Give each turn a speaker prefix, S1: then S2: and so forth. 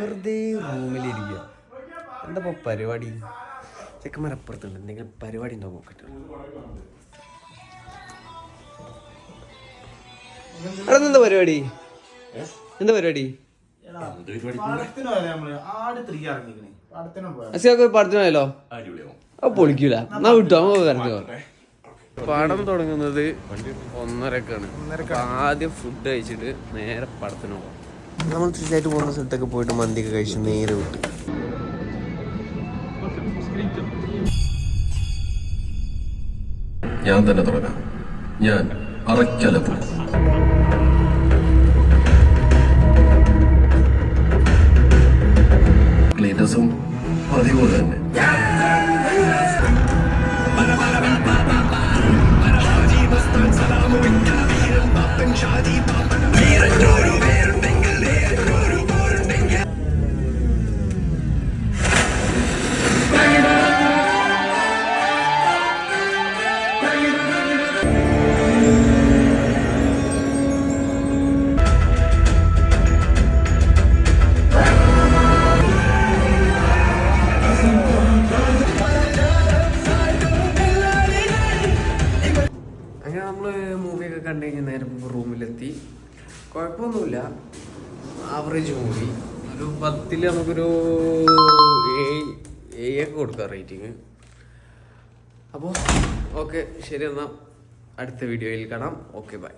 S1: വെറുതെ റൂമിലിരിക്കുക. എന്താ പരിപാടി? ചെക്കന്മാരപ്പുറത്തുണ്ട്, എന്തെങ്കിലും പരിപാടി ഉണ്ടോ നോക്കട്ടെ. എന്താ പരിപാടി? എന്താ പരിപാടി? പടത്തിനോ? അപ്പൊ പൊളിക്കൂല. എന്നാ വിട്ടോ, നമുക്ക് കറങ്ങോ. പടം തുടങ്ങുന്നത് 1:30-ക്കാണ്. ആദ്യം ഫുഡ് കഴിച്ചിട്ട് നേരെ പടത്തിന് പോകാം. നമ്മൾ തീർച്ചയായിട്ട് പോകുന്ന സ്ഥലത്തൊക്കെ പോയിട്ട് മന്തിയൊക്കെ കഴിച്ച് നേരെ വിട്ടു.
S2: ഞാൻ തന്നെ തുടങ്ങാം. ഞാൻ അറയ്ക്കലപ്പും ക്ലീറ്റസും പതിപോലെ തന്നെ.
S1: അങ്ങനെ നമ്മള് മൂവിയൊക്കെ കണ്ടു കഴിഞ്ഞാൽ നേരെ റൂമിലെത്തി. കുഴപ്പമൊന്നുമില്ല, ആവറേജ് മൂവി. ഒരു 10-ൽ നമുക്കൊരു 7 കൊടുക്കാം റേറ്റിങ്. അപ്പോൾ ഓക്കെ, ശരി, എന്നാൽ അടുത്ത വീഡിയോയിൽ കാണാം. Okay, by.